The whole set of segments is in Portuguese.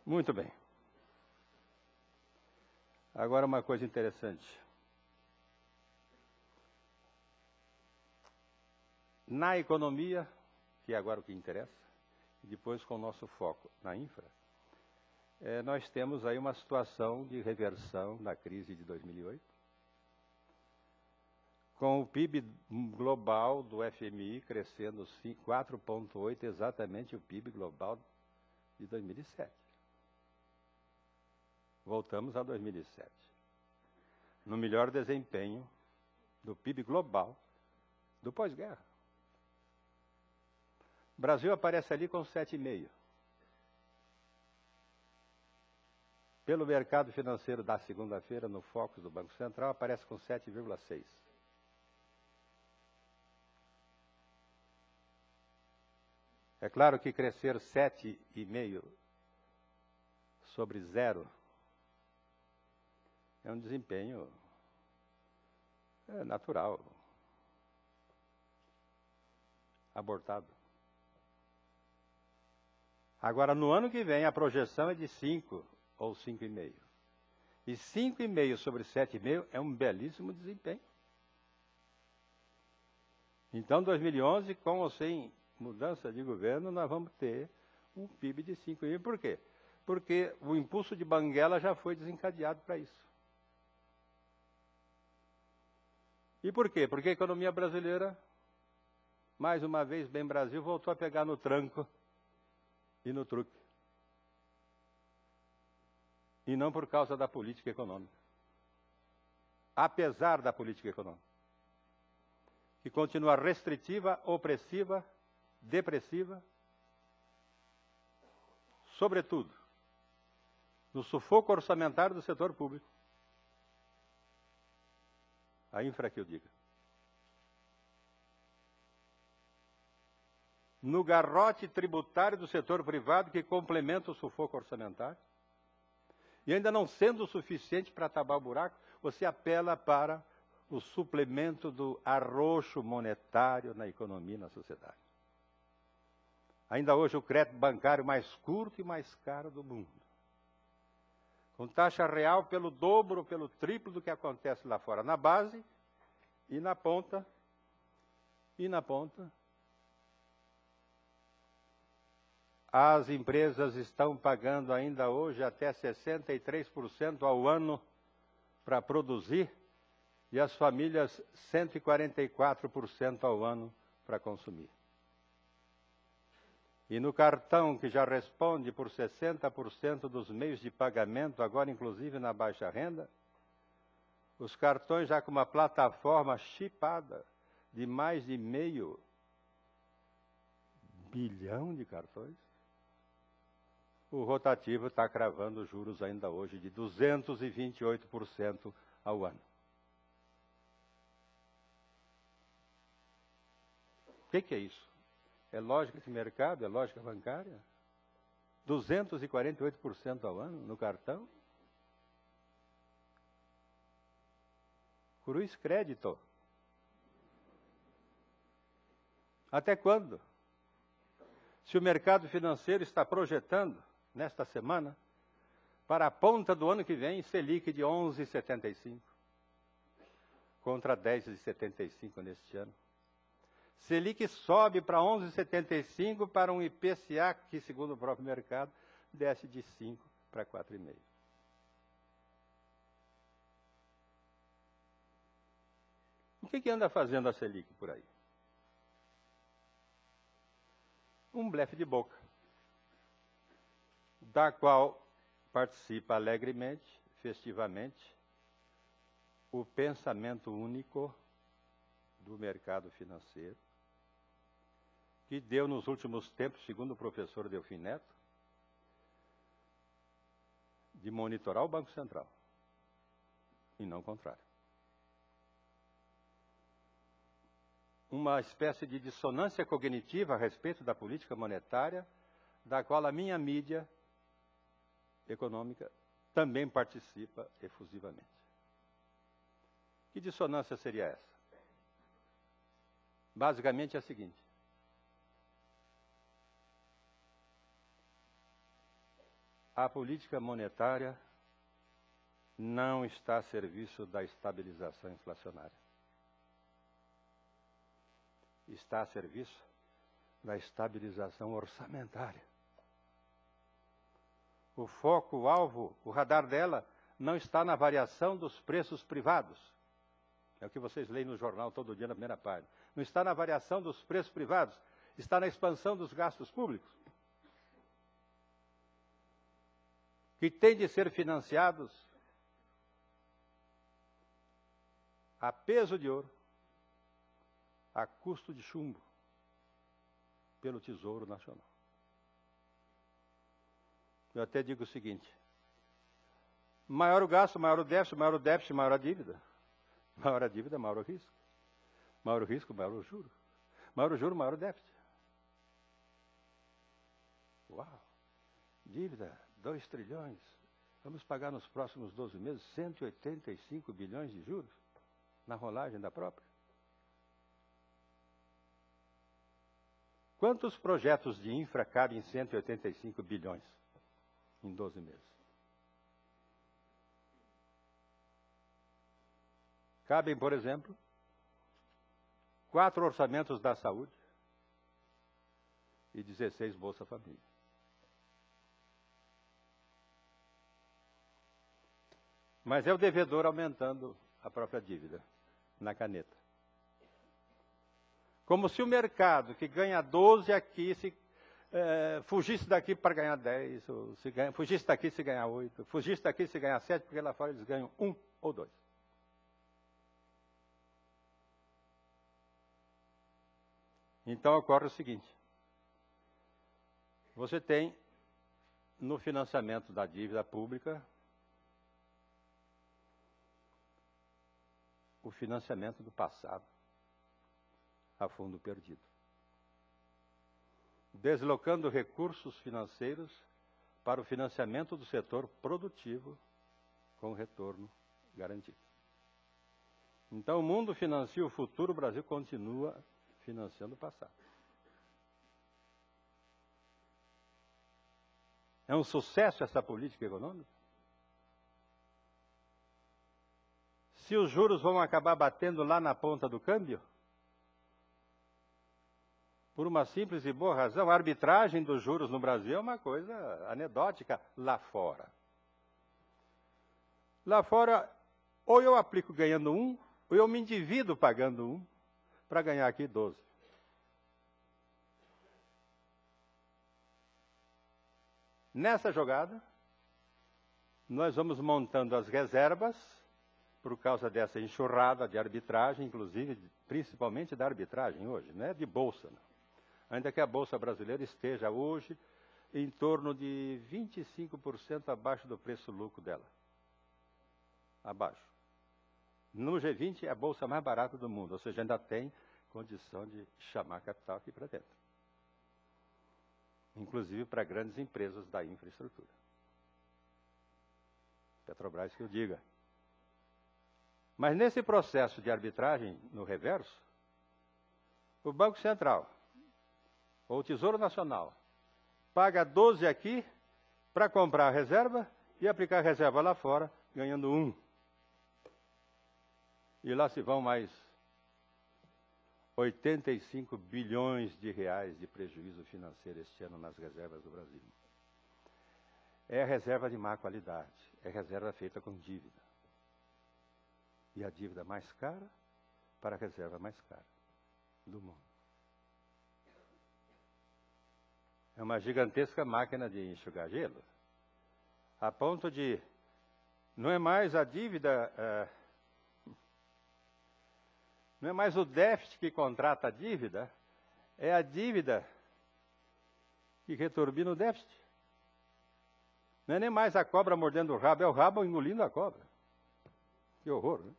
Muito bem. Agora uma coisa interessante. Na economia, que é agora o que interessa, e depois com o nosso foco na infra, nós temos aí uma situação de reversão da crise de 2008, com o PIB global do FMI crescendo 4,8%, exatamente o PIB global de 2007. Voltamos a 2007. No melhor desempenho do PIB global do pós-guerra. O Brasil aparece ali com 7,5%. Pelo mercado financeiro da segunda-feira, no Focus do Banco Central, aparece com 7,6%. É claro que crescer 7,5% sobre 0 é um desempenho natural, abortado. Agora, no ano que vem, a projeção é de 5 ou 5,5. E 5,5 sobre 7,5 é um belíssimo desempenho. Então, 2011, com ou sem mudança de governo, nós vamos ter um PIB de 5,5. Por quê? Porque o impulso de Banguela já foi desencadeado para isso. E por quê? Porque a economia brasileira, mais uma vez, bem Brasil, voltou a pegar no tranco e no truque. E não por causa da política econômica. Apesar da política econômica, que continua restritiva, opressiva, depressiva, sobretudo no sufoco orçamentário do setor público. A infra que eu diga. No garrote tributário do setor privado que complementa o sufoco orçamentário. E ainda não sendo o suficiente para tapar o buraco, você apela para o suplemento do arroxo monetário na economia e na sociedade. Ainda hoje o crédito bancário mais curto e mais caro do mundo. Com taxa real pelo dobro, pelo triplo do que acontece lá fora, na base e na ponta, as empresas estão pagando ainda hoje até 63% ao ano para produzir e as famílias 144% ao ano para consumir. E no cartão, que já responde por 60% dos meios de pagamento, agora inclusive na baixa renda, os cartões já com uma plataforma chipada de mais de 500 bilhão de cartões, o rotativo está cravando juros ainda hoje de 228% ao ano. O que é isso? É lógica de mercado? É lógica bancária? 248% ao ano no cartão? Cruz crédito. Até quando? Se o mercado financeiro está projetando, nesta semana, para a ponta do ano que vem, Selic de 11,75, contra 10,75 neste ano. Selic sobe para 11,75 para um IPCA que, segundo o próprio mercado, desce de 5 para 4,5. O que anda fazendo a Selic por aí? Um blefe de boca, da qual participa alegremente, festivamente, o pensamento único do mercado financeiro, que deu nos últimos tempos, segundo o professor Delfim Neto, de monitorar o Banco Central, e não o contrário. Uma espécie de dissonância cognitiva a respeito da política monetária, da qual a minha mídia econômica também participa efusivamente. Que dissonância seria essa? Basicamente é a seguinte. . a política monetária não está a serviço da estabilização inflacionária. Está a serviço da estabilização orçamentária. O foco, o alvo, o radar dela não está na variação dos preços privados. É o que vocês leem no jornal todo dia na primeira página. Não está na variação dos preços privados, está na expansão dos gastos públicos, que têm de ser financiados a peso de ouro, a custo de chumbo, pelo Tesouro Nacional. Eu até digo o seguinte: maior o gasto, maior o déficit, maior a dívida. Maior a dívida, maior o risco. Maior o risco, maior o juro. Maior o juro, maior o déficit. Uau! Dívida, 2 trilhões. Vamos pagar nos próximos 12 meses 185 bilhões de juros na rolagem da própria. Quantos projetos de infra cabem em 185 bilhões em 12 meses? Cabem, por exemplo, 4 orçamentos da saúde e 16 Bolsa Família. Mas é o devedor aumentando a própria dívida na caneta. Como se o mercado que ganha 12 aqui fugisse daqui para ganhar 10, ou fugisse daqui se ganhar 8, fugisse daqui se ganhar 7, porque lá fora eles ganham 1 ou 2. Então ocorre o seguinte: você tem no financiamento da dívida pública o financiamento do passado a fundo perdido, deslocando recursos financeiros para o financiamento do setor produtivo com retorno garantido. Então o mundo financia o futuro, o Brasil continua financiando o passado. É um sucesso essa política econômica? Se os juros vão acabar batendo lá na ponta do câmbio, por uma simples e boa razão, a arbitragem dos juros no Brasil é uma coisa anedótica lá fora. Lá fora, ou eu aplico ganhando 1, ou eu me endivido pagando 1, para ganhar aqui 12. Nessa jogada, nós vamos montando as reservas, por causa dessa enxurrada de arbitragem, inclusive, principalmente da arbitragem hoje, não é de bolsa, não. Ainda que a Bolsa Brasileira esteja hoje em torno de 25% abaixo do preço-lucro dela. Abaixo. No G20 é a bolsa mais barata do mundo, ou seja, ainda tem condição de chamar capital aqui para dentro. Inclusive para grandes empresas da infraestrutura. Petrobras que eu diga. Mas nesse processo de arbitragem, no reverso, o Banco Central, ou o Tesouro Nacional, paga 12 aqui para comprar a reserva e aplicar a reserva lá fora, ganhando 1. E lá se vão mais 85 bilhões de reais de prejuízo financeiro este ano nas reservas do Brasil. É reserva de má qualidade, é reserva feita com dívida. E a dívida mais cara para a reserva mais cara do mundo. É uma gigantesca máquina de enxugar gelo, a ponto de não é mais a dívida, não é mais o déficit que contrata a dívida, é a dívida que returbina o déficit. Não é nem mais a cobra mordendo o rabo, é o rabo engolindo a cobra. Que horror, né?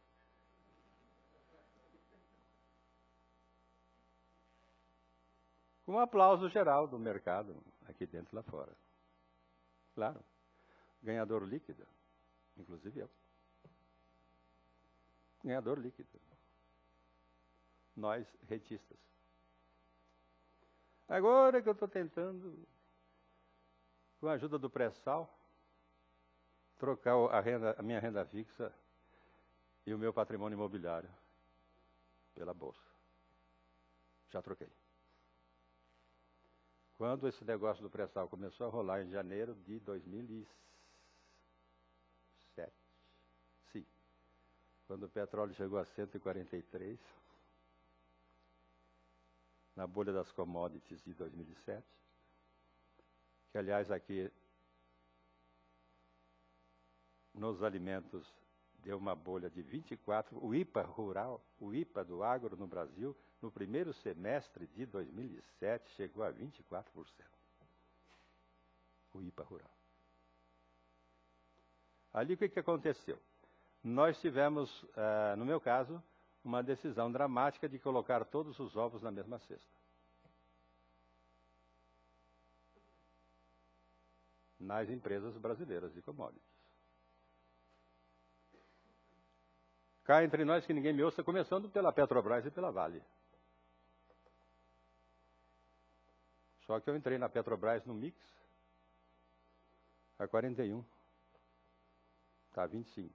Com um aplauso geral do mercado, aqui dentro e lá fora. Claro, ganhador líquido, inclusive eu. Ganhador líquido. Nós, rentistas. Agora que eu estou tentando, com a ajuda do pré-sal, trocar a minha renda fixa e o meu patrimônio imobiliário pela Bolsa. Já troquei. Quando esse negócio do pré-sal começou a rolar em janeiro de 2007, sim, quando o petróleo chegou a 143, na bolha das commodities de 2007, que aliás aqui nos alimentos deu uma bolha de 24%, o IPA rural, o IPA do agro no Brasil, no primeiro semestre de 2007, chegou a 24%. O IPA rural. Ali o que aconteceu? Nós tivemos, no meu caso, uma decisão dramática de colocar todos os ovos na mesma cesta. Nas empresas brasileiras de commodities. Cá entre nós, que ninguém me ouça, começando pela Petrobras e pela Vale. Só que eu entrei na Petrobras no mix a 41. Está 25.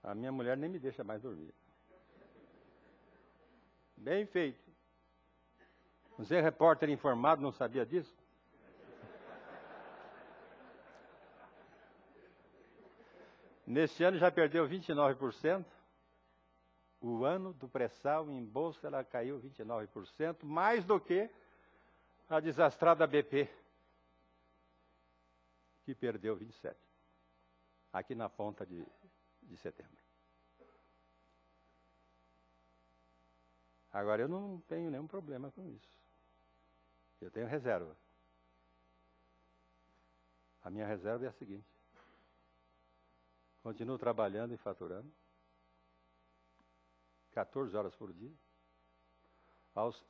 A minha mulher nem me deixa mais dormir. Bem feito. Você é repórter informado, não sabia disso? Neste ano já perdeu 29%. O ano do pré-sal em bolsa ela caiu 29%, mais do que a desastrada BP, que perdeu 27%, aqui na ponta de setembro. Agora eu não tenho nenhum problema com isso. Eu tenho reserva. A minha reserva é a seguinte. Continuo trabalhando e faturando 14 horas por dia, aos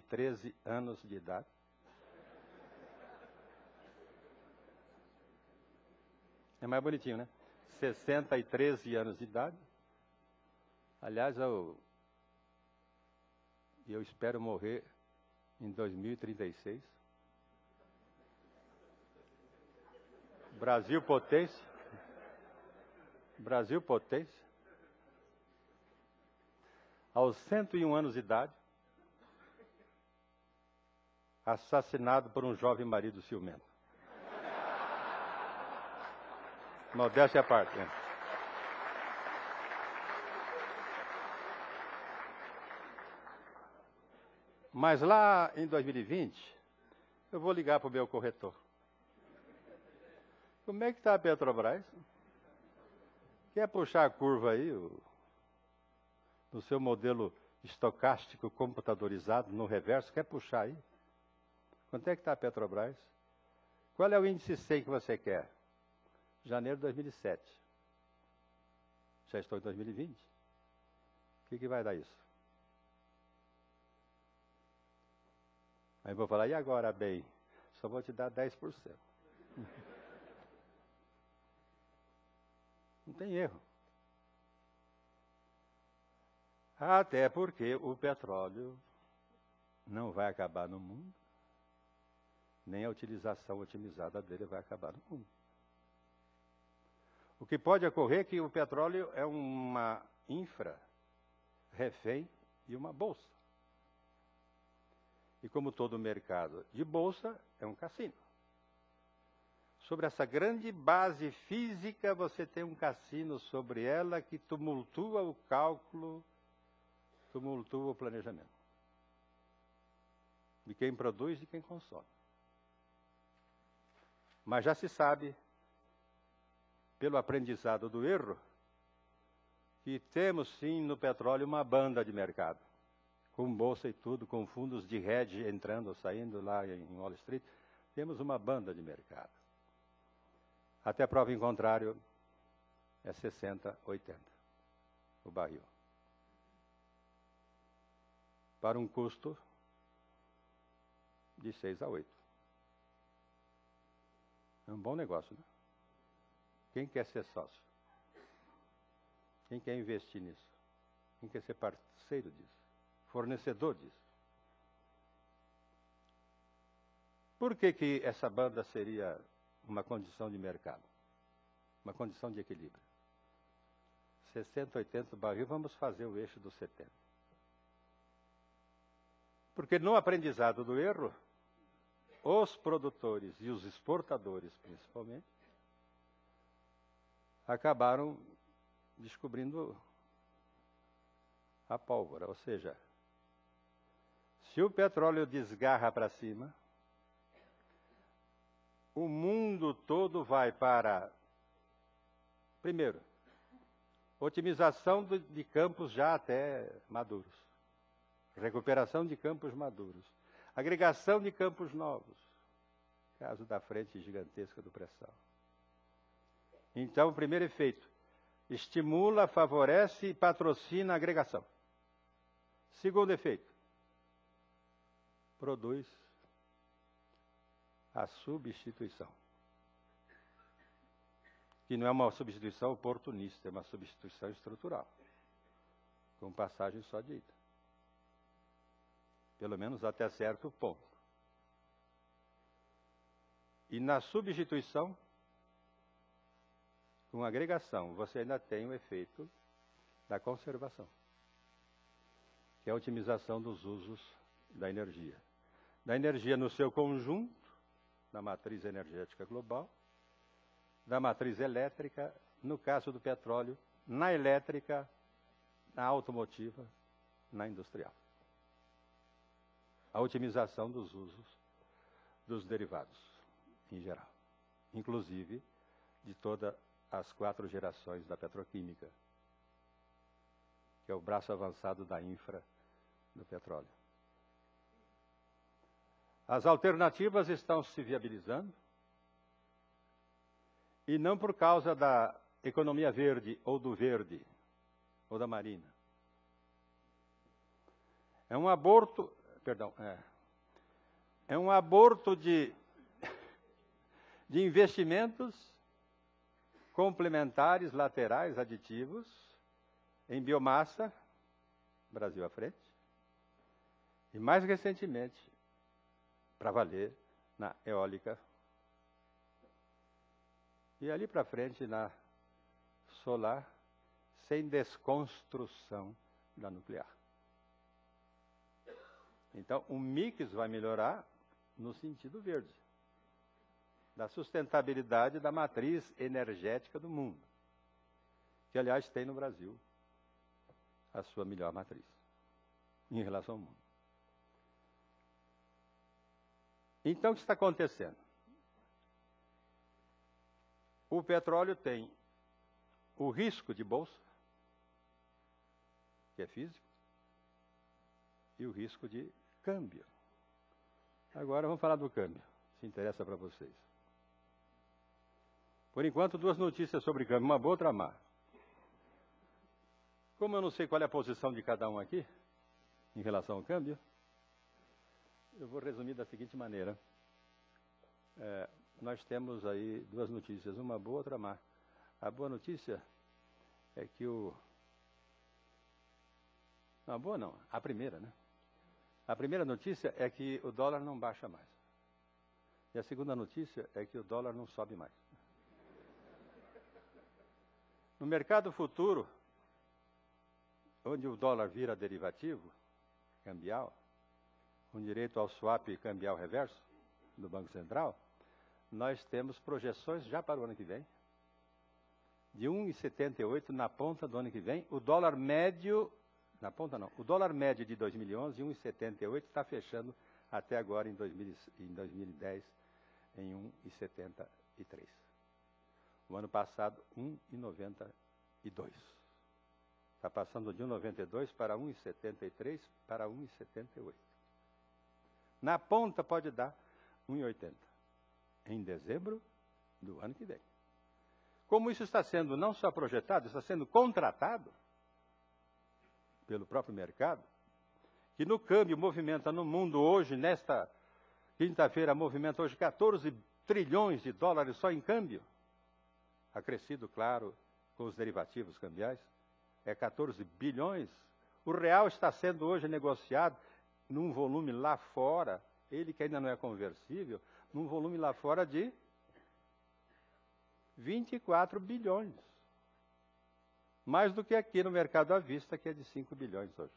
13 anos de idade. É mais bonitinho, né? 13 anos de idade. Aliás, eu espero morrer em 2036. Brasil potência. Brasil potência. Aos 101 anos de idade, assassinado por um jovem marido ciumento. Modéstia à parte. Né? Mas lá em 2020, eu vou ligar para o meu corretor. Como é que está a Petrobras? Quer puxar a curva aí, no seu modelo estocástico computadorizado, no reverso, quer puxar aí? Quanto é que está a Petrobras? Qual é o índice 100 que você quer? Janeiro de 2007. Já estou em 2020. O que vai dar isso? Aí eu vou falar, e agora, bem? Só vou te dar 10%. Não tem erro. Até porque o petróleo não vai acabar no mundo, nem a utilização otimizada dele vai acabar no mundo. O que pode ocorrer é que o petróleo é uma infra, refém de uma bolsa. E como todo mercado de bolsa, é um cassino. Sobre essa grande base física, você tem um cassino sobre ela que tumultua o cálculo, tumultua o planejamento. De quem produz e de quem consome. Mas já se sabe, pelo aprendizado do erro, que temos sim no petróleo uma banda de mercado. Com bolsa e tudo, com fundos de hedge entrando ou saindo lá em Wall Street, temos uma banda de mercado. Até prova em contrário, é 60, 80 o barril. Para um custo de 6 a 8. É um bom negócio, né? Quem quer ser sócio? Quem quer investir nisso? Quem quer ser parceiro disso? Fornecedor disso? Por que essa banda seria uma condição de mercado? Uma condição de equilíbrio? 60, 80 barril, vamos fazer o eixo dos 70. Porque no aprendizado do erro, os produtores e os exportadores, principalmente, acabaram descobrindo a pólvora. Ou seja, se o petróleo desgarra para cima, o mundo todo vai para, primeiro, otimização de campos já até maduros, recuperação de campos maduros, agregação de campos novos, caso da frente gigantesca do pré-sal. Então, o primeiro efeito, estimula, favorece e patrocina a agregação. Segundo efeito, produz a substituição. Que não é uma substituição oportunista, é uma substituição estrutural, com passagem só de ida. Pelo menos até certo ponto. E na substituição, com agregação, você ainda tem o efeito da conservação, que é a otimização dos usos da energia. Da energia no seu conjunto, na matriz energética global, da matriz elétrica, no caso do petróleo, na elétrica, na automotiva, na industrial. A otimização dos usos dos derivados, em geral. Inclusive, de todas as 4 gerações da petroquímica, que é o braço avançado da infra do petróleo. As alternativas estão se viabilizando, e não por causa da economia verde, ou do verde, ou da marina. É um aborto de investimentos complementares, laterais, aditivos, em biomassa, Brasil à frente, e mais recentemente, para valer, na eólica, e ali para frente na solar, sem desconstrução da nuclear. Então, o mix vai melhorar no sentido verde, da sustentabilidade da matriz energética do mundo, que, aliás, tem no Brasil a sua melhor matriz, em relação ao mundo. Então, o que está acontecendo? O petróleo tem o risco de bolsa, que é físico, e o risco de câmbio. Agora vamos falar do câmbio, se interessa para vocês. Por enquanto, 2 notícias sobre câmbio, uma boa, outra má. Como eu não sei qual é a posição de cada um aqui, em relação ao câmbio, eu vou resumir da seguinte maneira. Nós temos aí 2 notícias, uma boa, outra má. A boa notícia é que não, a boa não, a primeira, né? A primeira notícia é que o dólar não baixa mais. E a segunda notícia é que o dólar não sobe mais. No mercado futuro, onde o dólar vira derivativo cambial, com direito ao swap cambial reverso do Banco Central, nós temos projeções já para o ano que vem, de 1,78 na ponta do ano que vem. O dólar médio, na ponta não, o dólar médio de 2011, 1,78, está fechando até agora em 2010 em 1,73. O ano passado, 1,92. Está passando de 1,92 para 1,73 para 1,78. Na ponta pode dar 1,80. Em dezembro do ano que vem. Como isso está sendo não só projetado, está sendo contratado pelo próprio mercado, que no câmbio movimenta no mundo hoje, nesta quinta-feira, movimenta hoje 14 trilhões de dólares só em câmbio, acrescido, claro, com os derivativos cambiais, é 14 bilhões. O real está sendo hoje negociado num volume lá fora, ele que ainda não é conversível, num volume lá fora de 24 bilhões. Mais do que aqui no mercado à vista, que é de 5 bilhões hoje.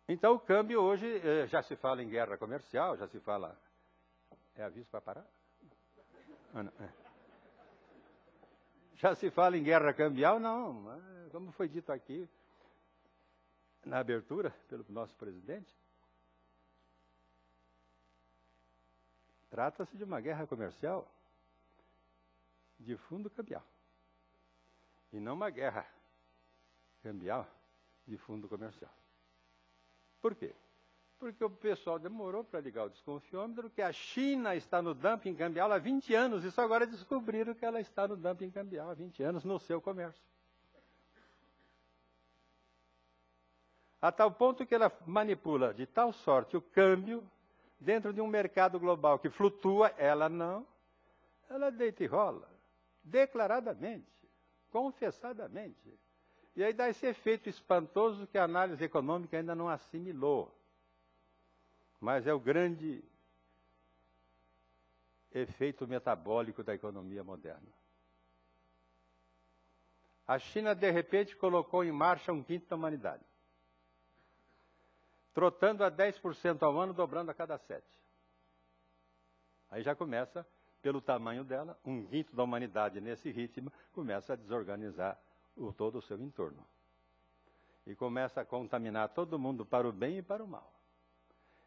Então o câmbio hoje, já se fala em guerra comercial, já se fala... É aviso para parar? Ah, não, Já se fala em guerra cambial? Não, como foi dito aqui na abertura pelo nosso presidente, trata-se de uma guerra comercial de fundo cambial. E não uma guerra cambial de fundo comercial. Por quê? Porque o pessoal demorou para ligar o desconfiômetro, que a China está no dumping cambial há 20 anos, e só agora descobriram que ela está no dumping cambial há 20 anos no seu comércio. A tal ponto que ela manipula de tal sorte o câmbio dentro de um mercado global que flutua, ela não, ela deita e rola, declaradamente, confessadamente. E aí dá esse efeito espantoso que a análise econômica ainda não assimilou. Mas é o grande efeito metabólico da economia moderna. A China, de repente, colocou em marcha 1/5 da humanidade. Trotando a 10% ao ano, dobrando a cada 7. Aí já começa, pelo tamanho dela, 1/5 da humanidade nesse ritmo, começa a desorganizar todo o seu entorno. E começa a contaminar todo mundo para o bem e para o mal.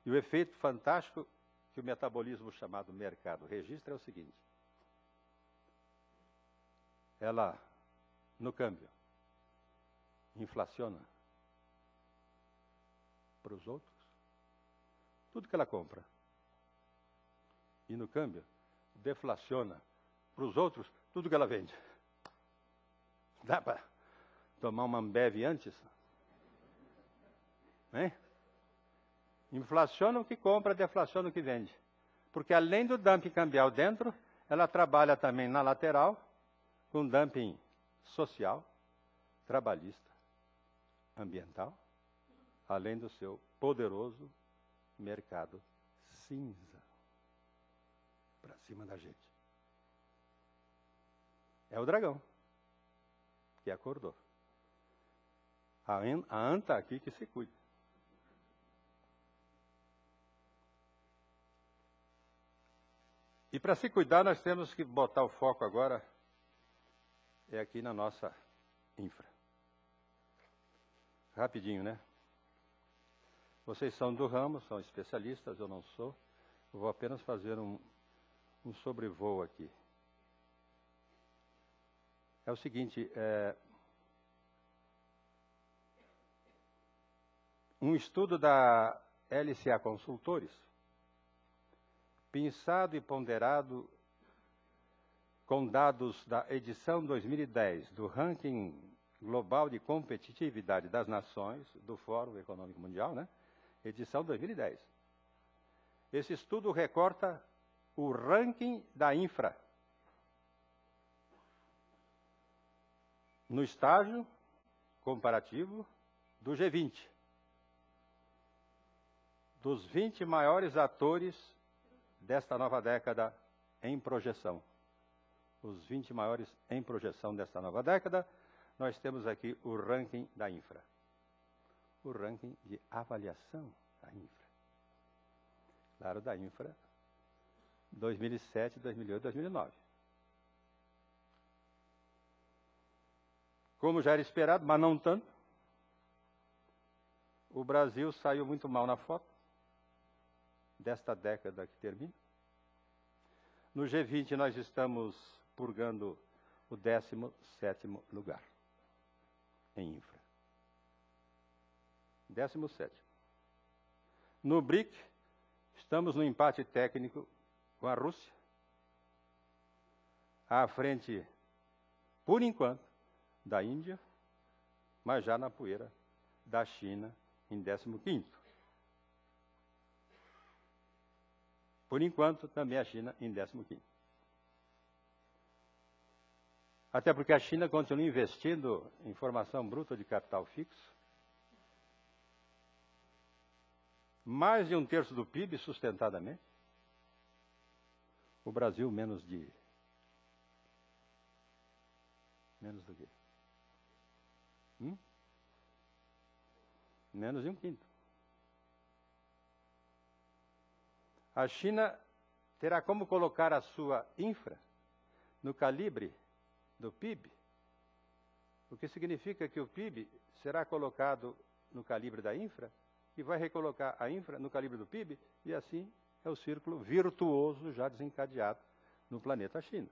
E o efeito fantástico que o metabolismo chamado mercado registra é o seguinte. Ela, no câmbio, inflaciona para os outros tudo que ela compra. E no câmbio, deflaciona para os outros tudo que ela vende. Dá para tomar uma Ambev antes? Hein? Inflaciona o que compra, deflaciona o que vende. Porque além do dumping cambial dentro, ela trabalha também na lateral, com dumping social, trabalhista, ambiental, além do seu poderoso mercado cinza para cima da gente. É o dragão que acordou. A anta aqui que se cuida. E para se cuidar, nós temos que botar o foco agora aqui na nossa infra. Rapidinho, né? Vocês são do ramo, são especialistas, eu não sou. Eu vou apenas fazer um sobrevoo aqui. É o seguinte, um estudo da LCA Consultores, pensado e ponderado com dados da edição 2010 do Ranking Global de Competitividade das Nações, do Fórum Econômico Mundial, né? Edição 2010. Esse estudo recorta o ranking da infra no estágio comparativo do G20, dos 20 maiores atores desta nova década em projeção. Os 20 maiores em projeção desta nova década, nós temos aqui o ranking da infra. O ranking de avaliação da infra. Claro, da infra 2007, 2008, 2009. Como já era esperado, mas não tanto, o Brasil saiu muito mal na foto desta década que termina. No G20 nós estamos purgando o 17º lugar em infra. 17º. No BRIC, estamos no empate técnico com a Rússia, à frente, por enquanto, da Índia, mas já na poeira da China em 15º. Por enquanto, também a China em 15º. Até porque a China continua investindo em formação bruta de capital fixo, mais de 1/3 do PIB sustentadamente, O Brasil menos do quê? Menos de 1/5. A China terá como colocar a sua infra no calibre do PIB, o que significa que o PIB será colocado no calibre da infra e vai recolocar a infra no calibre do PIB, e assim é o círculo virtuoso já desencadeado no planeta China.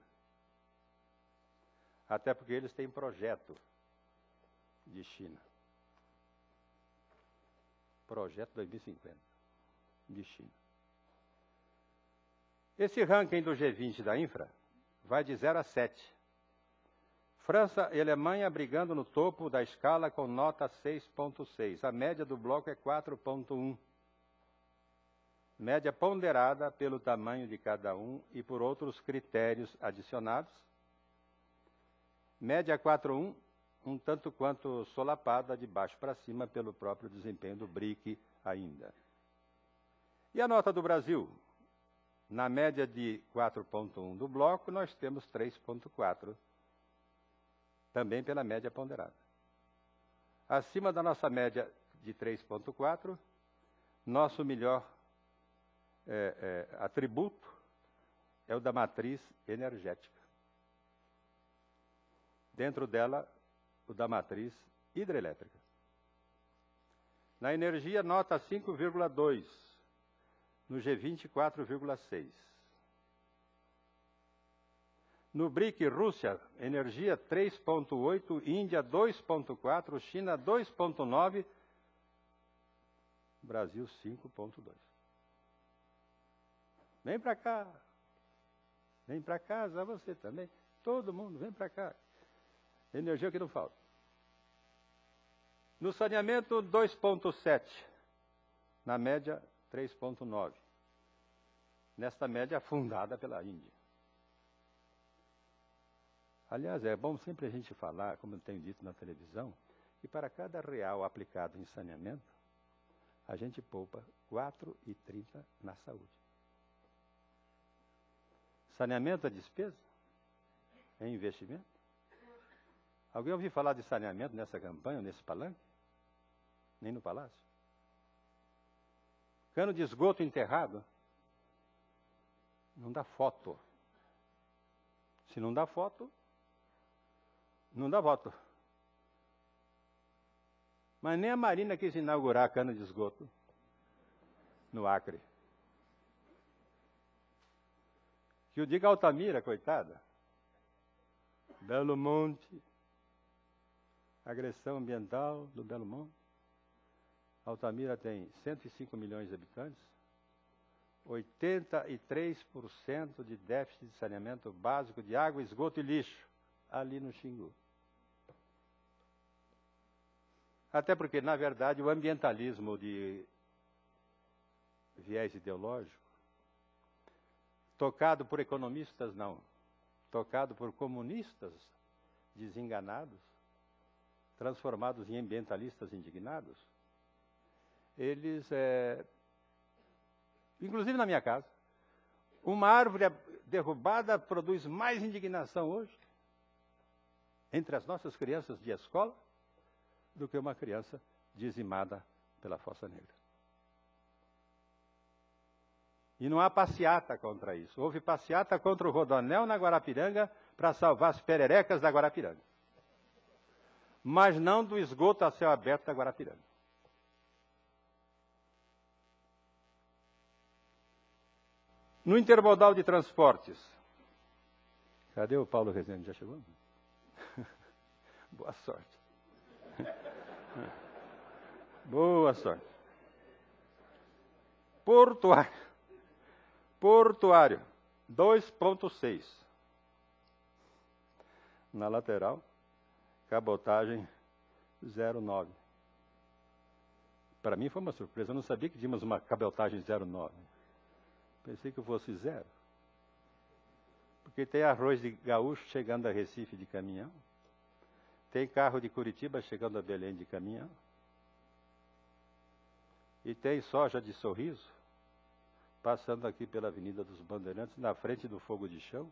Até porque eles têm projeto de China. Projeto 2050 de China. Esse ranking do G20 da infra vai de 0 a 7. França e Alemanha brigando no topo da escala com nota 6,6. A média do bloco é 4,1. Média ponderada pelo tamanho de cada um e por outros critérios adicionados. Média 4,1, um tanto quanto solapada de baixo para cima pelo próprio desempenho do BRIC ainda. E a nota do Brasil? Na média de 4,1 do bloco, nós temos 3,4, também pela média ponderada. Acima da nossa média de 3,4, nosso melhor atributo é o da matriz energética. Dentro dela, o da matriz hidrelétrica. Na energia, nota 5,2. No G20, 4,6. No BRIC, Rússia, energia 3,8, Índia 2,4, China 2,9, Brasil 5,2. Vem para cá. Vem para casa, você também. Todo mundo, vem para cá. Energia que não falta. No saneamento, 2,7. Na média, 3,9. Nesta média fundada pela Índia. Aliás, é bom sempre a gente falar, como eu tenho dito na televisão, que para cada real aplicado em saneamento, a gente poupa 4,30 na saúde. Saneamento é despesa? É investimento? Alguém ouviu falar de saneamento nessa campanha, nesse palanque? Nem no palácio? Cano de esgoto enterrado? Não dá foto. Se não dá foto, não dá voto. Mas nem a Marina quis inaugurar a cana de esgoto no Acre. Que o diga Altamira, coitada. Belo Monte. Agressão ambiental do Belo Monte. Altamira tem 105 milhões de habitantes. 83% de déficit de saneamento básico de água, esgoto e lixo, ali no Xingu. Até porque, na verdade, o ambientalismo de viés ideológico, tocado por economistas, não, tocado por comunistas desenganados, transformados em ambientalistas indignados, eles... Inclusive na minha casa, uma árvore derrubada produz mais indignação hoje entre as nossas crianças de escola do que uma criança dizimada pela Fossa Negra. E não há passeata contra isso. Houve passeata contra o Rodoanel na Guarapiranga para salvar as pererecas da Guarapiranga. Mas não do esgoto a céu aberto da Guarapiranga. No intermodal de transportes. Cadê o Paulo Rezende? Já chegou? Boa sorte. Boa sorte. Portuário. 2,6. Na lateral, cabotagem 0,9. Para mim foi uma surpresa. Eu não sabia que tínhamos uma cabotagem 0,9. Pensei que fosse 0. Porque tem arroz de gaúcho chegando a Recife de caminhão. Tem carro de Curitiba chegando a Belém de caminhão. E tem soja de Sorriso passando aqui pela Avenida dos Bandeirantes, na frente do fogo de chão,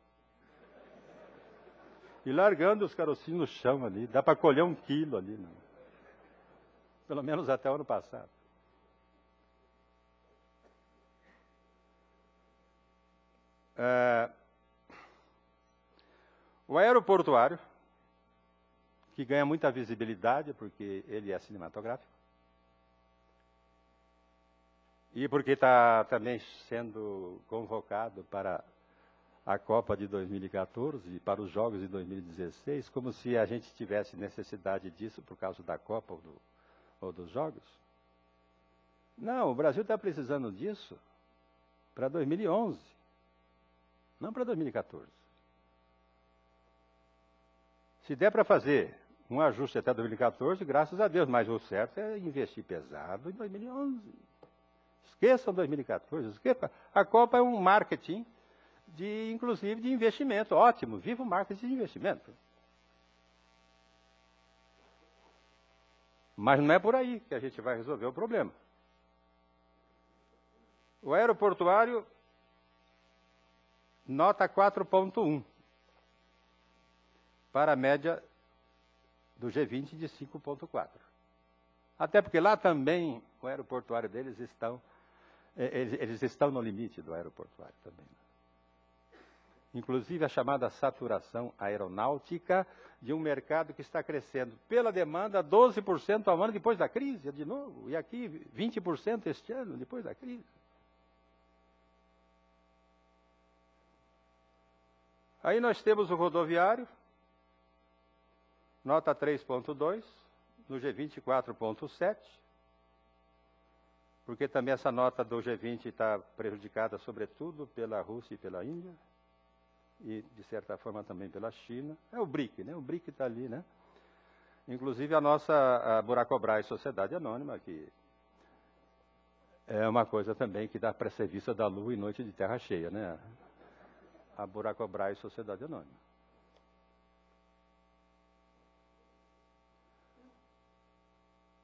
e largando os carocinhos no chão ali. Dá para colher 1 quilo ali, né? Pelo menos até o ano passado. O aeroportuário, que ganha muita visibilidade, porque ele é cinematográfico, e porque está também sendo convocado para a Copa de 2014 e para os Jogos de 2016, como se a gente tivesse necessidade disso por causa da Copa ou dos Jogos. Não, o Brasil está precisando disso para 2011, não para 2014. Se der para fazer um ajuste até 2014, graças a Deus, mas o certo é investir pesado em 2011. Esqueçam 2014, esqueça. A Copa é um marketing, inclusive de investimento. Ótimo, viva o marketing de investimento. Mas não é por aí que a gente vai resolver o problema. O aeroportuário, nota 4,1, para a média do G20 de 5,4. Até porque lá também, o aeroportuário deles eles estão no limite do aeroportuário também. Inclusive a chamada saturação aeronáutica de um mercado que está crescendo pela demanda 12% ao ano depois da crise, de novo. E aqui 20% este ano, depois da crise. Aí nós temos o rodoviário, nota 3,2, no G20 4,7, porque também essa nota do G20 está prejudicada sobretudo pela Rússia e pela Índia, e de certa forma também pela China. É o BRIC, né? O BRIC está ali, né? Inclusive a Buracobras Sociedade Anônima, que é uma coisa também que dá para ser vista da lua em noite de terra cheia, né? A Buracobras Sociedade Anônima.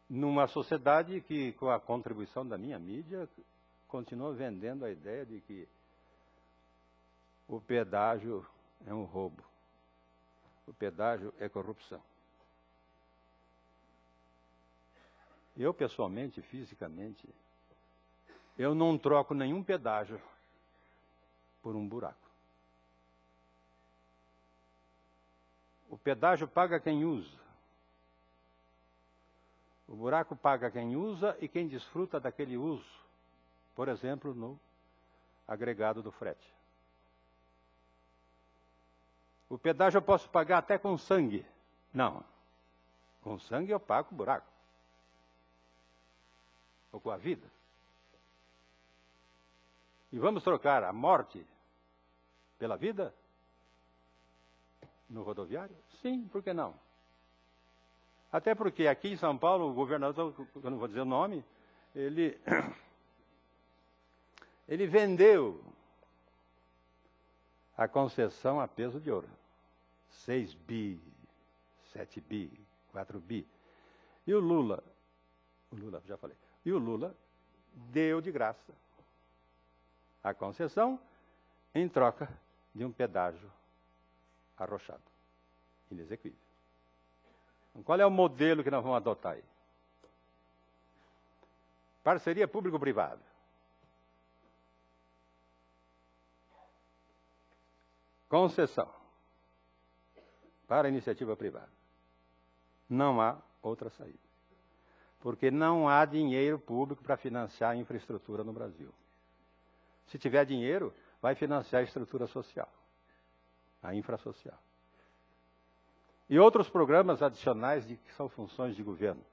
Numa sociedade que, com a contribuição da minha mídia, continua vendendo a ideia de que o pedágio é um roubo. O pedágio é corrupção. Eu, pessoalmente, fisicamente, eu não troco nenhum pedágio por um buraco. O pedágio paga quem usa. O buraco paga quem usa e quem desfruta daquele uso. Por exemplo, no agregado do frete. O pedágio eu posso pagar até com sangue. Não. Com sangue eu pago o buraco. Ou com a vida. E vamos trocar a morte pela vida? No rodoviário? Sim, por que não? Até porque aqui em São Paulo, o governador, eu não vou dizer o nome, ele vendeu a concessão a peso de ouro. 6 bi, 7 bi, 4 bi. E o Lula, já falei, e o Lula deu de graça a concessão em troca de um pedágio arrochado, inexequível. Então, qual é o modelo que nós vamos adotar aí? Parceria público-privada. Concessão para a iniciativa privada. Não há outra saída. Porque não há dinheiro público para financiar a infraestrutura no Brasil. Se tiver dinheiro, vai financiar a estrutura social, a infrasocial. E outros programas adicionais que são funções de governo.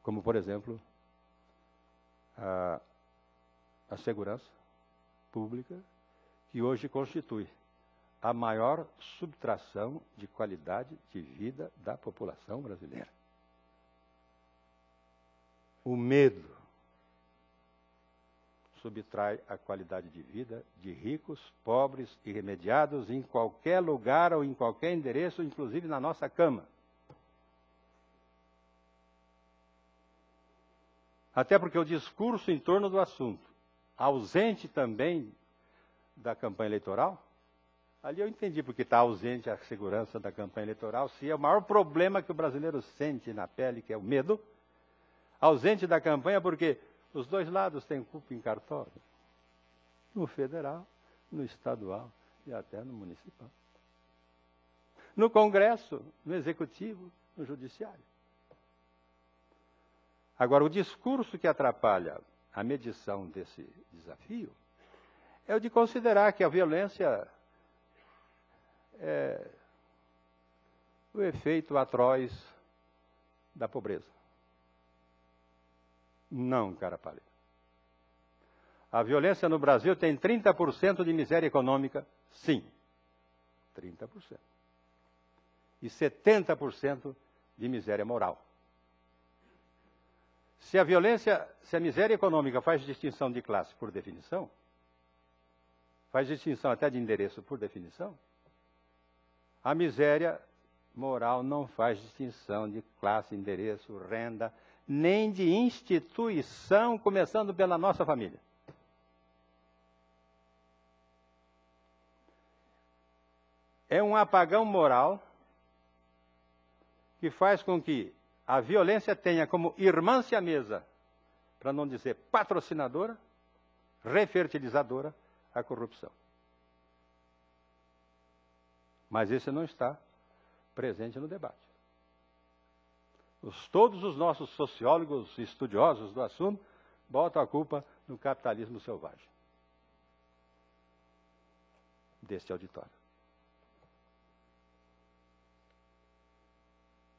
Como, por exemplo, a segurança pública, que hoje constitui a maior subtração de qualidade de vida da população brasileira. O medo subtrai a qualidade de vida de ricos, pobres e remediados em qualquer lugar ou em qualquer endereço, inclusive na nossa cama. Até porque o discurso em torno do assunto, ausente também da campanha eleitoral. Ali eu entendi porque está ausente a segurança da campanha eleitoral, se é o maior problema que o brasileiro sente na pele, que é o medo. Ausente da campanha porque os dois lados têm culpa em cartório. No federal, no estadual e até no municipal. No Congresso, no Executivo, no Judiciário. Agora, o discurso que atrapalha a medição desse desafio é o de considerar que a violência é o efeito atroz da pobreza. Não, cara pálida. A violência no Brasil tem 30% de miséria econômica, sim. 30%. E 70% de miséria moral. Se a miséria econômica faz distinção de classe por definição, faz distinção até de endereço por definição, a miséria moral não faz distinção de classe, endereço, renda, nem de instituição, começando pela nossa família. É um apagão moral que faz com que a violência tenha como irmã siamesa, para não dizer patrocinadora, refertilizadora, a corrupção. Mas esse não está presente no debate. Todos os nossos sociólogos estudiosos do assunto botam a culpa no capitalismo selvagem deste auditório.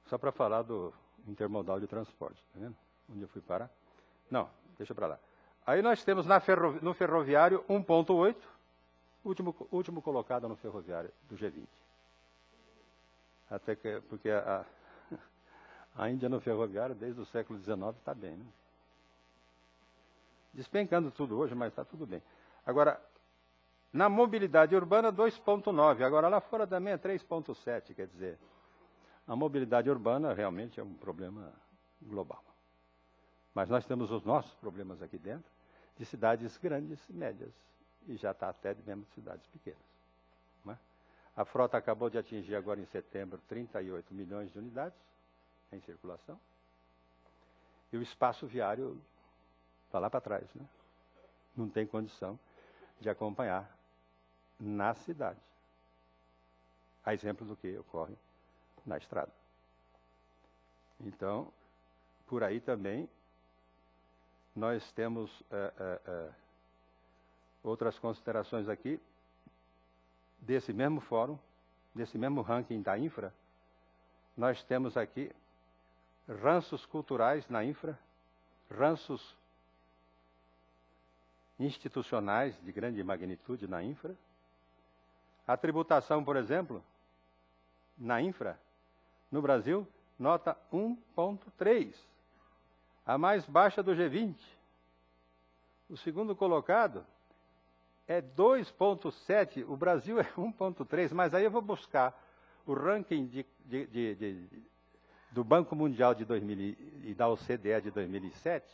Só para falar do intermodal de transporte, tá vendo? Onde eu fui parar? Não, deixa para lá. Aí nós temos no ferroviário 1,8, último colocado no ferroviário do G20. Até que, porque a Índia no ferroviário, desde o século XIX, está bem, né? Despencando tudo hoje, mas está tudo bem. Agora, na mobilidade urbana, 2,9. Agora, lá fora também é 3,7, quer dizer, a mobilidade urbana realmente é um problema global. Mas nós temos os nossos problemas aqui dentro, de cidades grandes e médias, e já está até mesmo de cidades pequenas. Não é? A frota acabou de atingir agora em setembro 38 milhões de unidades em circulação, e o espaço viário está lá para trás, né? Não tem condição de acompanhar na cidade. A exemplo do que ocorre na estrada. Então, por aí também, nós temos outras considerações aqui, desse mesmo fórum, desse mesmo ranking da infra, nós temos aqui ranços culturais na infra, ranços institucionais de grande magnitude na infra, a tributação, por exemplo, na infra, no Brasil, nota 1,3, a mais baixa do G20. O segundo colocado é 2,7, o Brasil é 1,3, mas aí eu vou buscar o ranking do Banco Mundial de 2000 e da OCDE de 2007,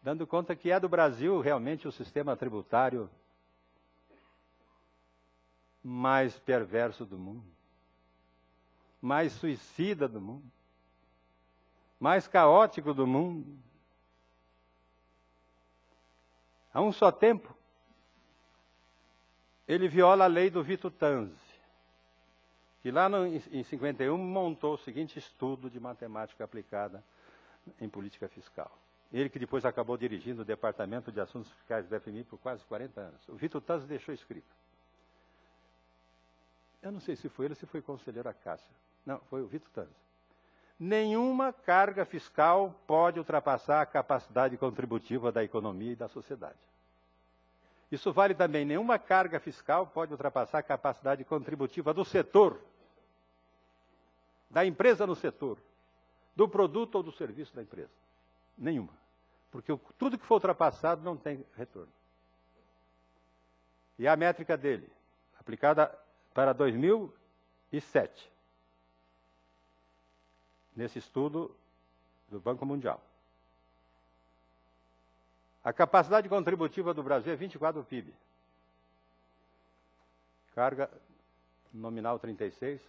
dando conta que é do Brasil realmente o sistema tributário mais perverso do mundo, mais suicida do mundo, mais caótico do mundo. A um só tempo, ele viola a lei do Vito Tanzi, que lá em 51 montou o seguinte estudo de matemática aplicada em política fiscal. Ele que depois acabou dirigindo o Departamento de Assuntos Fiscais da FMI por quase 40 anos. O Vito Tanzi deixou escrito. Eu não sei se foi ele ou se foi conselheiro à Caixa. Não, foi o Vito Tanzi. Nenhuma carga fiscal pode ultrapassar a capacidade contributiva da economia e da sociedade. Isso vale também, nenhuma carga fiscal pode ultrapassar a capacidade contributiva do setor, da empresa no setor, do produto ou do serviço da empresa. Nenhuma. Porque tudo que for ultrapassado não tem retorno. E a métrica dele, aplicada para 2007, nesse estudo do Banco Mundial. A capacidade contributiva do Brasil é 24 do PIB. Carga nominal 36,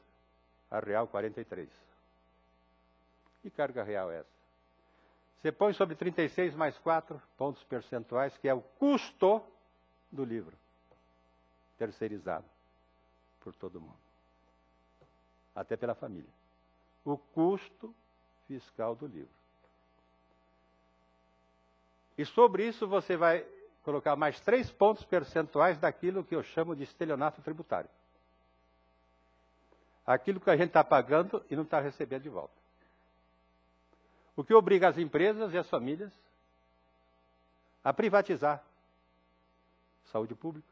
a real 43. Que carga real é essa? Você põe sobre 36 mais 4 pontos percentuais, que é o custo do livro, terceirizado por todo mundo, até pela família. O custo fiscal do livro. E sobre isso você vai colocar mais 3 pontos percentuais daquilo que eu chamo de estelionato tributário. Aquilo que a gente está pagando e não está recebendo de volta. O que obriga as empresas e as famílias a privatizar saúde pública,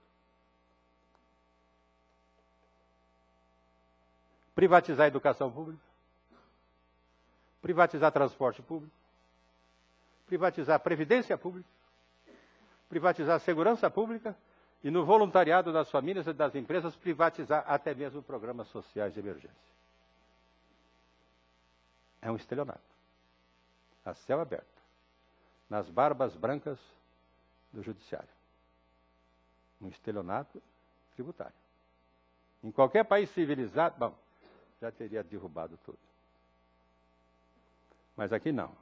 privatizar a educação pública, privatizar transporte público, privatizar a previdência pública, privatizar a segurança pública e, no voluntariado das famílias e das empresas, privatizar até mesmo programas sociais de emergência. É um estelionato. A céu aberto, nas barbas brancas do judiciário. Um estelionato tributário. Em qualquer país civilizado, bom, já teria derrubado tudo. Mas aqui não.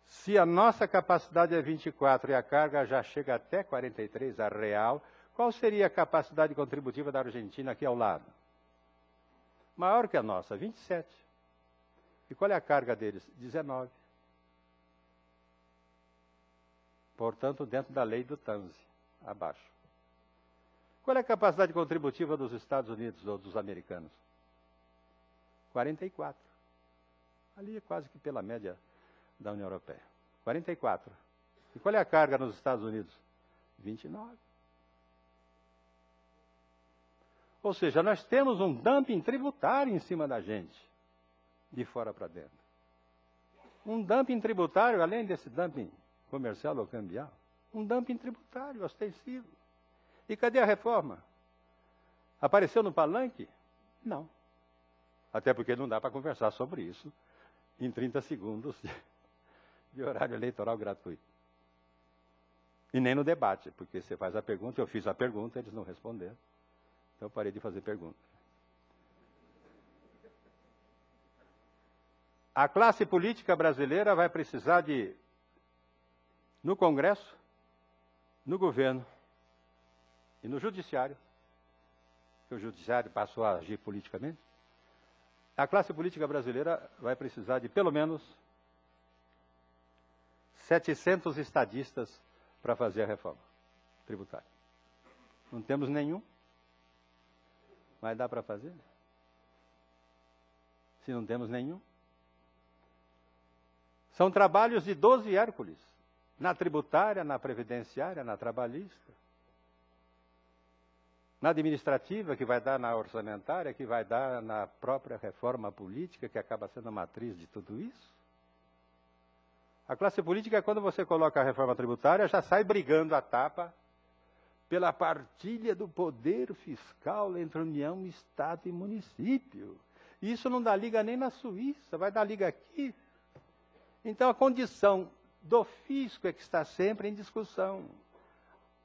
Se a nossa capacidade é 24 e a carga já chega até 43, a real, qual seria a capacidade contributiva da Argentina aqui ao lado? Maior que a nossa, 27. E qual é a carga deles? 19. Portanto, dentro da lei do Tanzi, abaixo. Qual é a capacidade contributiva dos Estados Unidos ou dos americanos? 44. Ali é quase que pela média da União Europeia. 44. E qual é a carga nos Estados Unidos? 29. Ou seja, nós temos um dumping tributário em cima da gente, de fora para dentro. Um dumping tributário, além desse dumping comercial ou cambial, um dumping tributário ostensivo. E cadê a reforma? Apareceu no palanque? Não. Até porque não dá para conversar sobre isso em 30 segundos de horário eleitoral gratuito. E nem no debate, porque você faz a pergunta, eu fiz a pergunta, eles não responderam. Então eu parei de fazer pergunta. A classe política brasileira vai precisar de, no Congresso, no governo e no judiciário, que o judiciário passou a agir politicamente, a classe política brasileira vai precisar de pelo menos 700 estadistas para fazer a reforma tributária. Não temos nenhum, mas dá para fazer? Se não temos nenhum. São trabalhos de 12 Hércules, na tributária, na previdenciária, na trabalhista, na administrativa, que vai dar na orçamentária, que vai dar na própria reforma política, que acaba sendo a matriz de tudo isso. A classe política, quando você coloca a reforma tributária, já sai brigando a tapa pela partilha do poder fiscal entre União, Estado e município. E isso não dá liga nem na Suíça, vai dar liga aqui. Então a condição do fisco é que está sempre em discussão.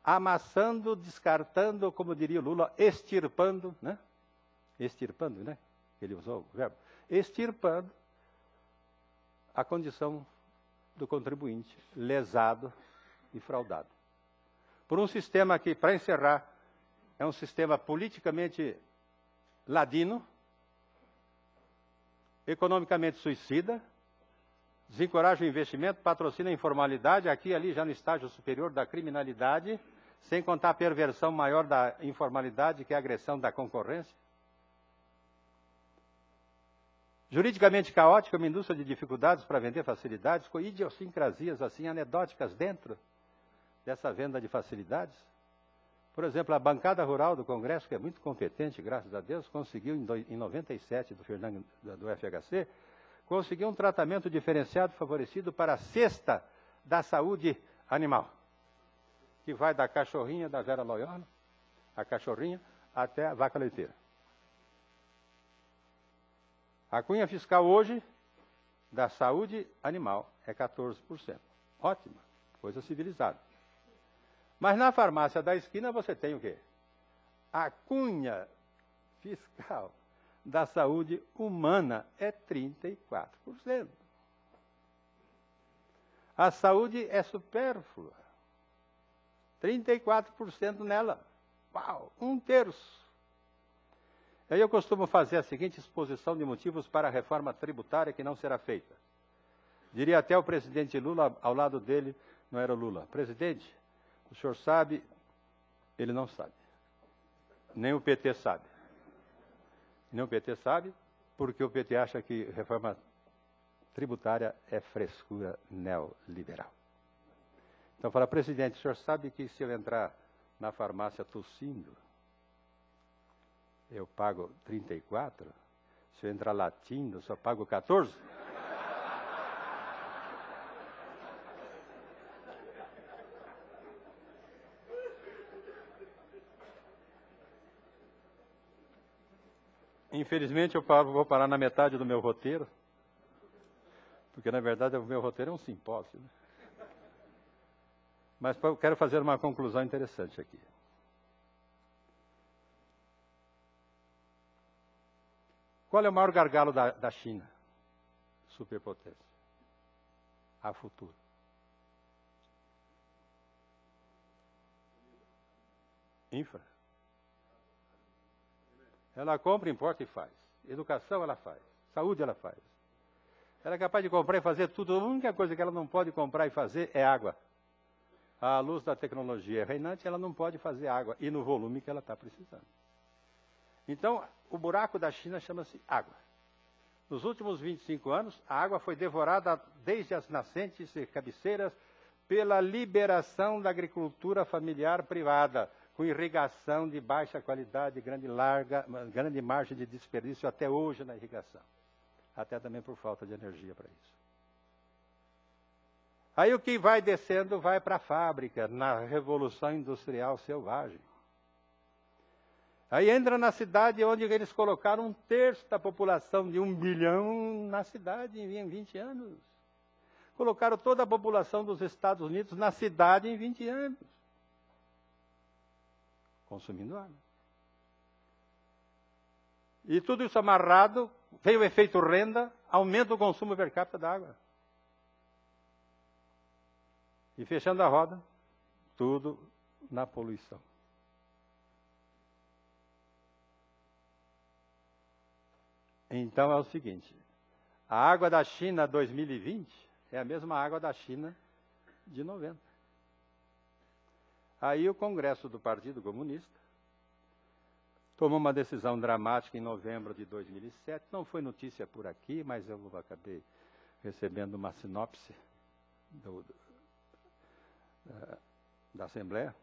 Amassando, descartando, como diria o Lula, extirpando, né? Extirpando, né? Ele usou o verbo. Extirpando a condição do contribuinte, lesado e fraudado. Por um sistema que, para encerrar, é um sistema politicamente ladino, economicamente suicida, desencoraja o investimento, patrocina a informalidade, aqui e ali já no estágio superior da criminalidade, sem contar a perversão maior da informalidade, que é a agressão da concorrência. Juridicamente caótica, uma indústria de dificuldades para vender facilidades, com idiosincrasias assim anedóticas dentro dessa venda de facilidades. Por exemplo, a bancada rural do Congresso, que é muito competente, graças a Deus, conseguiu em 97, do FHC, conseguiu um tratamento diferenciado favorecido para a cesta da saúde animal, que vai da cachorrinha da Vera Loyola, a cachorrinha, até a vaca leiteira. A cunha fiscal hoje da saúde animal é 14%. Ótima. coisa civilizada. Mas na farmácia da esquina você tem o quê? A cunha fiscal da saúde humana é 34%. A saúde é supérflua. 34% nela. Uau, 1/3. Aí eu costumo fazer a seguinte exposição de motivos para a reforma tributária que não será feita. Diria até o presidente Lula, ao lado dele, não era o Lula. Presidente, o senhor sabe? Ele não sabe. Nem o PT sabe. Nem o PT sabe, porque o PT acha que reforma tributária é frescura neoliberal. Então fala, presidente, o senhor sabe que se eu entrar na farmácia tossindo, eu pago 34? Se eu entrar latindo, só pago 14? Infelizmente, eu vou parar na metade do meu roteiro, porque, na verdade, o meu roteiro é um simpósio. Né? Mas eu quero fazer uma conclusão interessante aqui. Qual é o maior gargalo da China? Superpotência. A futuro. Infra. Ela compra, importa e faz. Educação ela faz. Saúde ela faz. Ela é capaz de comprar e fazer tudo. A única coisa que ela não pode comprar e fazer é água. À luz da tecnologia reinante, ela não pode fazer água. E no volume que ela está precisando. Então, o buraco da China chama-se água. Nos últimos 25 anos, a água foi devorada desde as nascentes e cabeceiras pela liberação da agricultura familiar privada, com irrigação de baixa qualidade, grande margem de desperdício até hoje na irrigação. Até também por falta de energia para isso. Aí o que vai descendo vai para a fábrica, na Revolução Industrial Selvagem. Aí entra na cidade onde eles colocaram 1/3 da população de 1 bilhão na cidade em 20 anos. Colocaram toda a população dos Estados Unidos na cidade em 20 anos. Consumindo água. E tudo isso amarrado, veio o efeito renda, aumenta o consumo per capita da água. E fechando a roda, tudo na poluição. Então é o seguinte, a água da China 2020 é a mesma água da China de 90. Aí o Congresso do Partido Comunista tomou uma decisão dramática em novembro de 2007. Não foi notícia por aqui, mas eu acabei recebendo uma sinopse da Assembleia.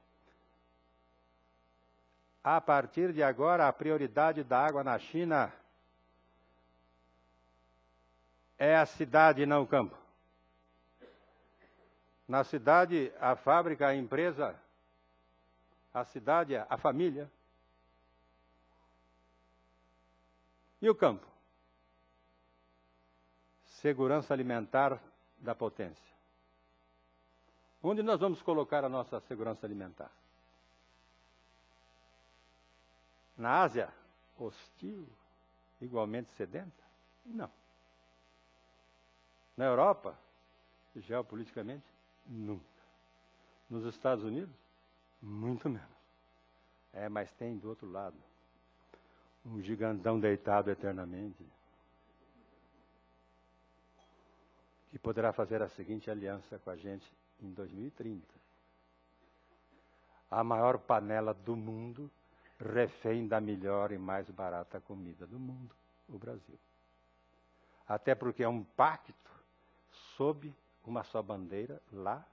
A partir de agora, a prioridade da água na China é a cidade e não o campo. Na cidade, a fábrica, a empresa, a cidade, a família. E o campo? Segurança alimentar da potência. Onde nós vamos colocar a nossa segurança alimentar? Na Ásia? Hostil? Igualmente sedenta? Não. Na Europa? Geopoliticamente? Nunca. Nos Estados Unidos? Muito menos. Mas tem do outro lado um gigantão deitado eternamente que poderá fazer a seguinte aliança com a gente em 2030. A maior panela do mundo, refém da melhor e mais barata comida do mundo, o Brasil. Até porque é um pacto sob uma só bandeira lá,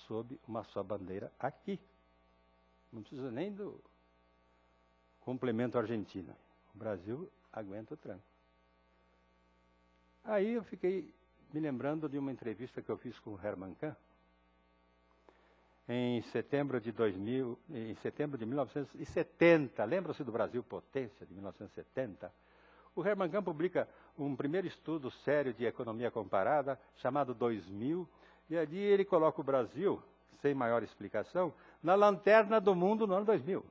sob uma só bandeira aqui. Não precisa nem do complemento Argentina. O Brasil aguenta o tranco. Aí eu fiquei me lembrando de uma entrevista que eu fiz com o Herman Kahn, em setembro de 1970. Lembra-se do Brasil Potência, de 1970? O Herman Kahn publica um primeiro estudo sério de economia comparada, chamado 2000, e ali ele coloca o Brasil sem maior explicação, na lanterna do mundo no ano 2000.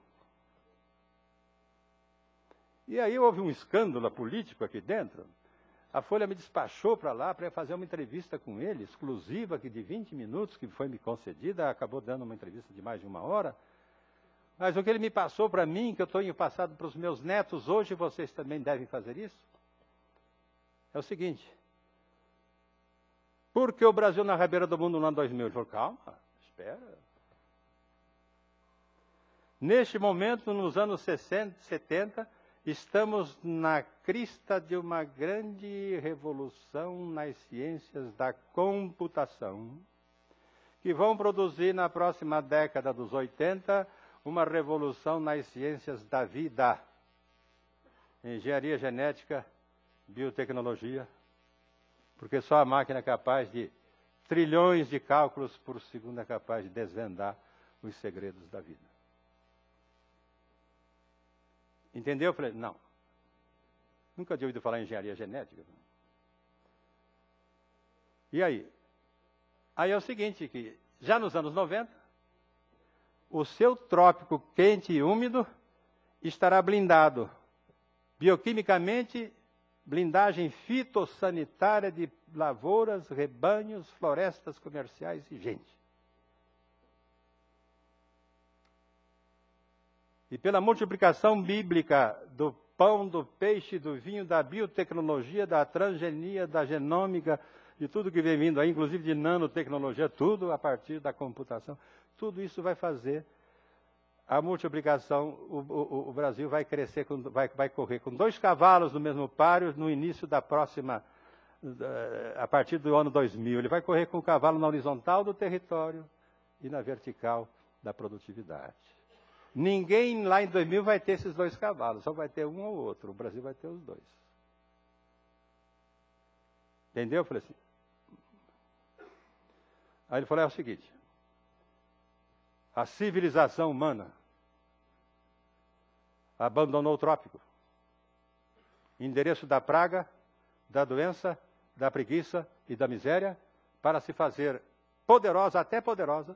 E aí houve um escândalo político aqui dentro. A Folha me despachou para lá para fazer uma entrevista com ele, exclusiva, que de 20 minutos, que foi me concedida, acabou dando uma entrevista de mais de 1 hora. Mas o que ele me passou para mim, que eu tenho passado para os meus netos, hoje vocês também devem fazer isso, é o seguinte. Por que o Brasil na rabeira do mundo no ano 2000? Ele falou, calma, espera. Neste momento, nos anos 60, 70, estamos na crista de uma grande revolução nas ciências da computação, que vão produzir na próxima década dos 80 uma revolução nas ciências da vida, engenharia genética, biotecnologia, porque só a máquina é capaz de trilhões de cálculos por segundo é capaz de desvendar os segredos da vida. Entendeu? Eu falei, não. Nunca tinha ouvido falar em engenharia genética. E aí? Aí é o seguinte, que já nos anos 90, o seu trópico quente e úmido estará blindado. Bioquimicamente, blindagem fitossanitária de lavouras, rebanhos, florestas comerciais e gente. E pela multiplicação bíblica do pão, do peixe, do vinho, da biotecnologia, da transgenia, da genômica, de tudo que vem vindo aí, inclusive de nanotecnologia, tudo a partir da computação, tudo isso vai fazer a multiplicação. O Brasil vai crescer, vai correr com 2 cavalos no mesmo páreo no início da próxima, a partir do ano 2000. Ele vai correr com o cavalo na horizontal do território e na vertical da produtividade. Ninguém lá em 2000 vai ter esses 2 cavalos, só vai ter um ou outro. O Brasil vai ter os 2. Entendeu? Eu falei assim. Aí ele falou, é o seguinte. A civilização humana abandonou o trópico. Endereço da praga, da doença, da preguiça e da miséria, para se fazer poderosa, até poderosa,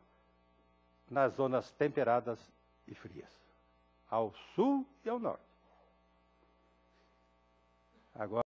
nas zonas temperadas e frias, ao sul e ao norte. Agora